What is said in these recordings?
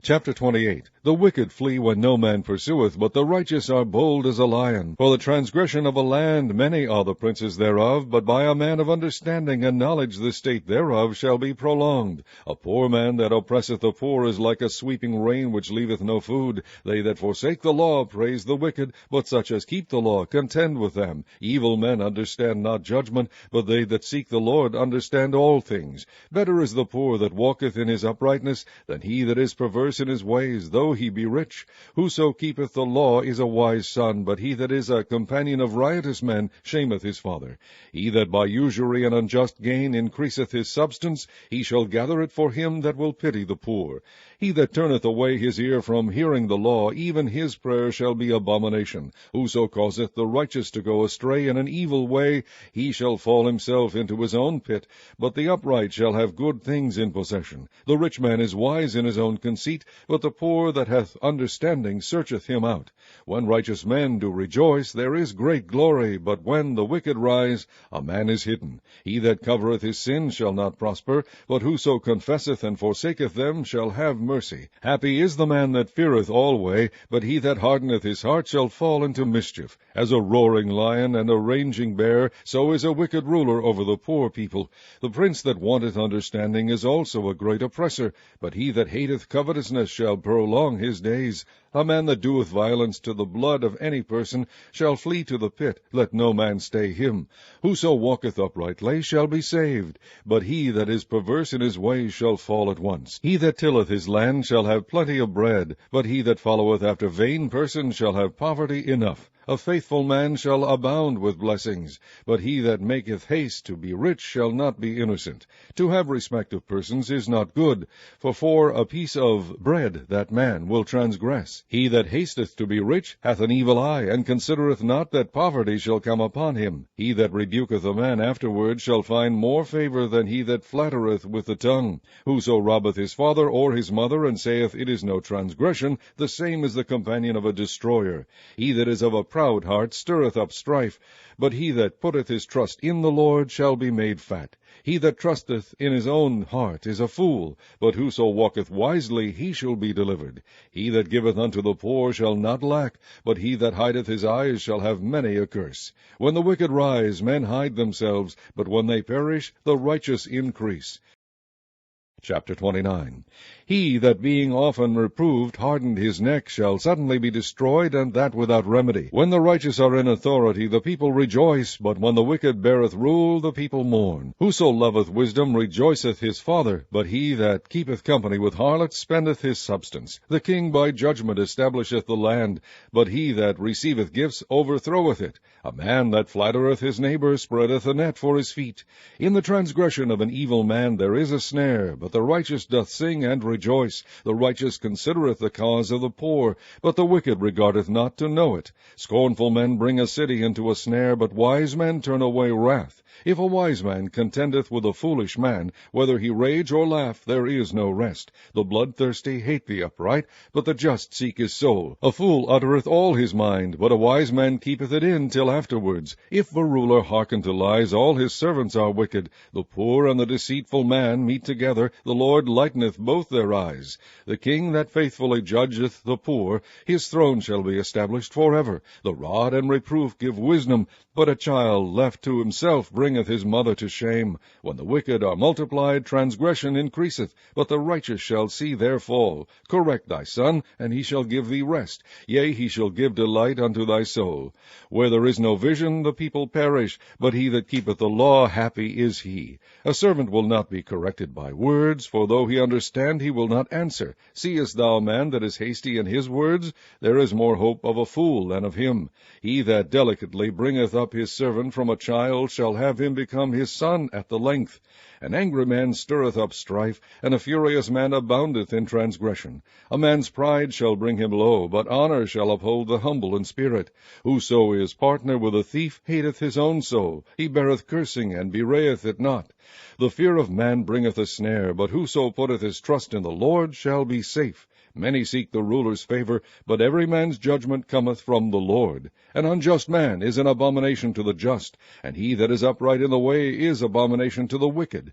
Chapter 28. The wicked flee when no man pursueth, but the righteous are bold as a lion. For the transgression of a land many are the princes thereof, but by a man of understanding and knowledge the state thereof shall be prolonged. A poor man that oppresseth the poor is like a sweeping rain which leaveth no food. They that forsake the law praise the wicked, but such as keep the law contend with them. Evil men understand not judgment, but they that seek the Lord understand all things. Better is the poor that walketh in his uprightness than he that is perverse in his ways, though he be rich. Whoso keepeth the law is a wise son, but he that is a companion of riotous men shameth his father. He that by usury and unjust gain increaseth his substance, he shall gather it for him that will pity the poor. He that turneth away his ear from hearing the law, even his prayer shall be abomination. Whoso causeth the righteous to go astray in an evil way, he shall fall himself into his own pit, but the upright shall have good things in possession. The rich man is wise in his own conceit, but the poor that hath understanding searcheth him out. When righteous men do rejoice, there is great glory, but when the wicked rise, a man is hidden. He that covereth his sins shall not prosper, but whoso confesseth and forsaketh them shall have mercy. Happy is the man that feareth alway, but he that hardeneth his heart shall fall into mischief. As a roaring lion and a raging bear, so is a wicked ruler over the poor people. The prince that wanteth understanding is also a great oppressor, but he that hateth covetousness shall prolong his days. A man that doeth violence to the blood of any person shall flee to the pit. Let no man stay him. Whoso walketh uprightly shall be saved, but he that is perverse in his ways shall fall at once. He that tilleth his land shall have plenty of bread, but he that followeth after vain persons shall have poverty enough. A faithful man shall abound with blessings, but he that maketh haste to be rich shall not be innocent. To have respect of persons is not good, for a piece of bread that man will transgress. He that hasteth to be rich hath an evil eye, and considereth not that poverty shall come upon him. He that rebuketh a man afterward shall find more favor than he that flattereth with the tongue. Whoso robbeth his father or his mother, and saith, It is no transgression, the same is the companion of a destroyer. He that is of a proud heart stirreth up strife, but he that putteth his trust in the Lord shall be made fat. He that trusteth in his own heart is a fool, but whoso walketh wisely, he shall be delivered. He that giveth unto the poor shall not lack, but he that hideth his eyes shall have many a curse. When the wicked rise, men hide themselves, but when they perish, the righteous increase. Chapter 29. He that being often reproved hardened his neck shall suddenly be destroyed, and that without remedy. When the righteous are in authority, the people rejoice, but when the wicked beareth rule, the people mourn. Whoso loveth wisdom rejoiceth his father, but he that keepeth company with harlots spendeth his substance. The king by judgment establisheth the land, but he that receiveth gifts overthroweth it. A man that flattereth his neighbor spreadeth a net for his feet. In the transgression of an evil man there is a snare, but the righteous doth sing and rejoice. The righteous considereth the cause of the poor, but the wicked regardeth not to know it. Scornful men bring a city into a snare, but wise men turn away wrath. If a wise man contendeth with a foolish man, whether he rage or laugh, there is no rest. The bloodthirsty hate the upright, but the just seek his soul. A fool uttereth all his mind, but a wise man keepeth it in till afterwards. If a ruler hearken to lies, all his servants are wicked. The poor and the deceitful man meet together, the Lord lighteneth both their eyes. The king that faithfully judgeth the poor, his throne shall be established forever. The rod and reproof give wisdom, but a child left to himself bringeth his mother to shame. When the wicked are multiplied, transgression increaseth, but the righteous shall see their fall. Correct thy son, and he shall give thee rest. Yea, he shall give delight unto thy soul. Where there is no vision, the people perish, but he that keepeth the law, happy is he. A servant will not be corrected by words, for though he understand, he will not answer. Seest thou a man that is hasty in his words? There is more hope of a fool than of him. He that delicately bringeth up his servant from a child shall have him become his son at the length. An angry man stirreth up strife, and a furious man aboundeth in transgression. A man's pride shall bring him low, but honor shall uphold the humble in spirit. Whoso is partner with a thief hateth his own soul. He beareth cursing, and bewrayeth it not. The fear of man bringeth a snare, but whoso putteth his trust in the Lord shall be safe. Many seek the ruler's favor, but every man's judgment cometh from the Lord. An unjust man is an abomination to the just, and he that is upright in the way is abomination to the wicked.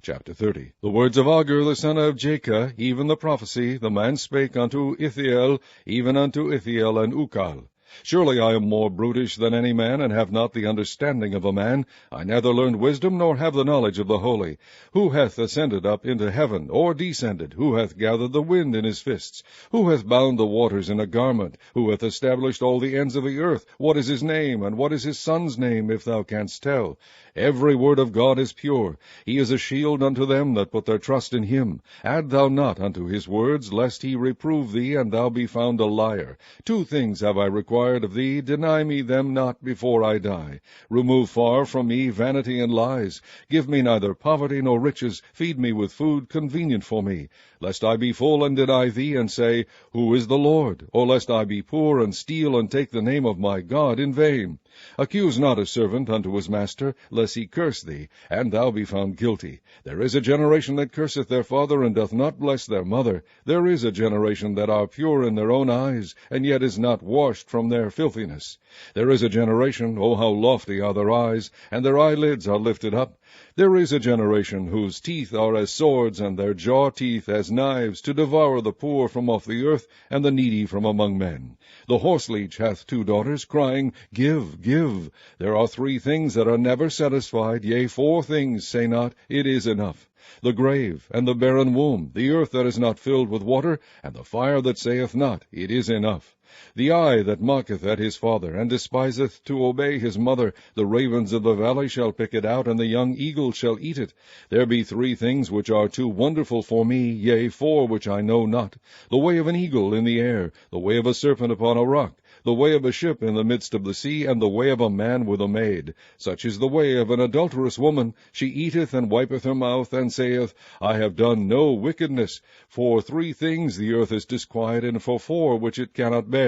Chapter 30. The words of Agur the son of Jakeh, even the prophecy, the man spake unto Ithiel, even unto Ithiel and Ukal. Surely I am more brutish than any man, and have not the understanding of a man. I neither learned wisdom, nor have the knowledge of the holy. Who hath ascended up into heaven, or descended? Who hath gathered the wind in his fists? Who hath bound the waters in a garment? Who hath established all the ends of the earth? What is his name, and what is his son's name, if thou canst tell? Every word of God is pure. He is a shield unto them that put their trust in him. Add thou not unto his words, lest he reprove thee, and thou be found a liar. 2 things have I required of thee, deny me them not before I die. Remove far from me vanity and lies. Give me neither poverty nor riches. Feed me with food convenient for me, lest I be full and deny thee, and say, Who is the Lord? Or lest I be poor, and steal, and take the name of my God in vain. Accuse not a servant unto his master, lest he curse thee, and thou be found guilty. There is a generation that curseth their father, and doth not bless their mother. There is a generation that are pure in their own eyes, and yet is not washed from their filthiness. There is a generation, O how lofty are their eyes, and their eyelids are lifted up. There is a generation whose teeth are as swords, and their jaw teeth as knives, to devour the poor from off the earth, and the needy from among men. The horseleech hath 2 daughters, crying, Give, give. There are 3 things that are never satisfied, yea, 4 things say not, It is enough. The grave, and the barren womb, the earth that is not filled with water, and the fire that saith not, It is enough. The eye that mocketh at his father, and despiseth to obey his mother, the ravens of the valley shall pick it out, and the young eagle shall eat it. There be 3 things which are too wonderful for me, yea, 4 which I know not. The way of an eagle in the air, the way of a serpent upon a rock, the way of a ship in the midst of the sea, and the way of a man with a maid. Such is the way of an adulterous woman. She eateth and wipeth her mouth, and saith, I have done no wickedness. For 3 things the earth is disquieted, and for 4 which it cannot bear.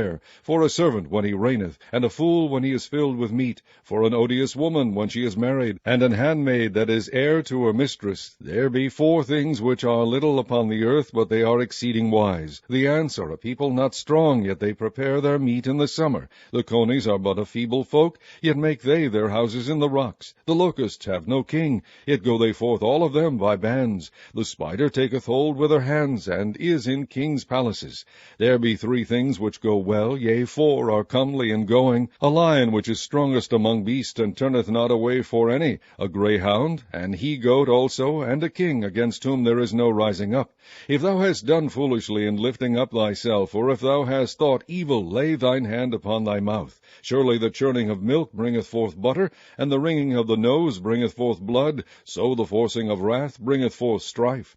For a servant when he reigneth, and a fool when he is filled with meat. For an odious woman when she is married, and an handmaid that is heir to her mistress. There be 4 things which are little upon the earth, but they are exceeding wise. The ants are a people not strong, yet they prepare their meat in the summer. The conies are but a feeble folk, yet make they their houses in the rocks. The locusts have no king, yet go they forth all of them by bands. The spider taketh hold with her hands, and is in kings' palaces. There be 3 things which go well, yea, 4 are comely in going. A lion which is strongest among beasts, and turneth not away for any. A greyhound, an he-goat also, and a king, against whom there is no rising up. If thou hast done foolishly in lifting up thyself, or if thou hast thought evil, lay thine hand upon thy mouth. Surely the churning of milk bringeth forth butter, and the wringing of the nose bringeth forth blood, so the forcing of wrath bringeth forth strife.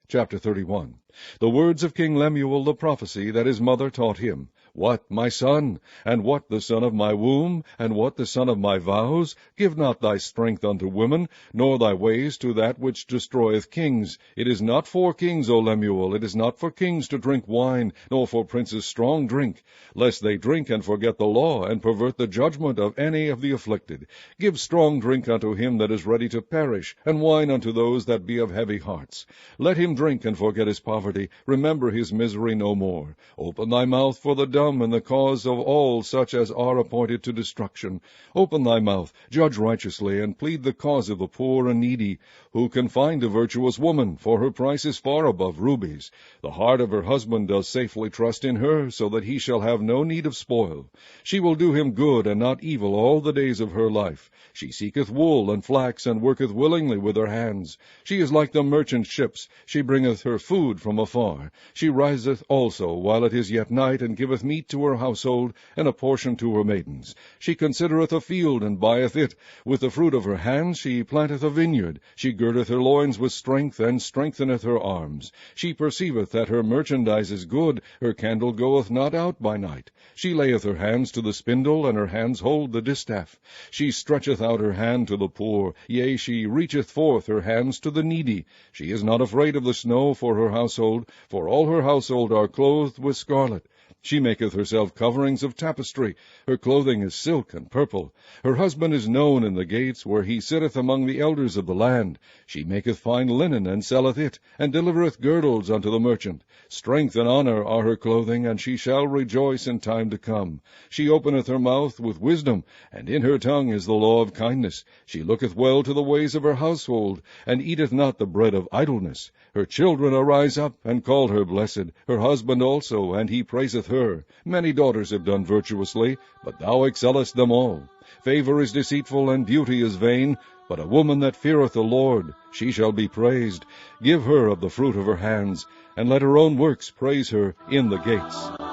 Chapter 31. The words of King Lemuel the prophecy that his mother taught him. What, my son? And what the son of my womb? And what the son of my vows? Give not thy strength unto women, nor thy ways to that which destroyeth kings. It is not for kings, O Lemuel, it is not for kings to drink wine, nor for princes strong drink, lest they drink and forget the law, and pervert the judgment of any of the afflicted. Give strong drink unto him that is ready to perish, and wine unto those that be of heavy hearts. Let him drink and forget his poverty, remember his misery no more. Open thy mouth for the dumb, and the cause of all such as are appointed to destruction. Open thy mouth, judge righteously, and plead the cause of the poor and needy. Who can find a virtuous woman? For her price is far above rubies. The heart of her husband does safely trust in her, so that he shall have no need of spoil. She will do him good and not evil all the days of her life. She seeketh wool and flax, and worketh willingly with her hands. She is like the merchant ships. She bringeth her food from afar. She riseth also while it is yet night, and giveth meat to her household, and a portion to her maidens. She considereth a field, and buyeth it. With the fruit of her hands she planteth a vineyard. She girdeth her loins with strength, and strengtheneth her arms. She perceiveth that her merchandise is good. Her candle goeth not out by night. She layeth her hands to the spindle, and her hands hold the distaff. She stretcheth out her hand to the poor, yea, she reacheth forth her hands to the needy. She is not afraid of the snow for her household, for all her household are clothed with scarlet. She maketh herself coverings of tapestry. Her clothing is silk and purple. Her husband is known in the gates, where he sitteth among the elders of the land. She maketh fine linen, and selleth it, and delivereth girdles unto the merchant. Strength and honor are her clothing, and she shall rejoice in time to come. She openeth her mouth with wisdom, and in her tongue is the law of kindness. She looketh well to the ways of her household, and eateth not the bread of idleness. Her children arise up, and call her blessed, her husband also, and he praiseth her. Many daughters have done virtuously, but thou excellest them all. Favor is deceitful, and beauty is vain, but a woman that feareth the Lord, she shall be praised. Give her of the fruit of her hands, and let her own works praise her in the gates.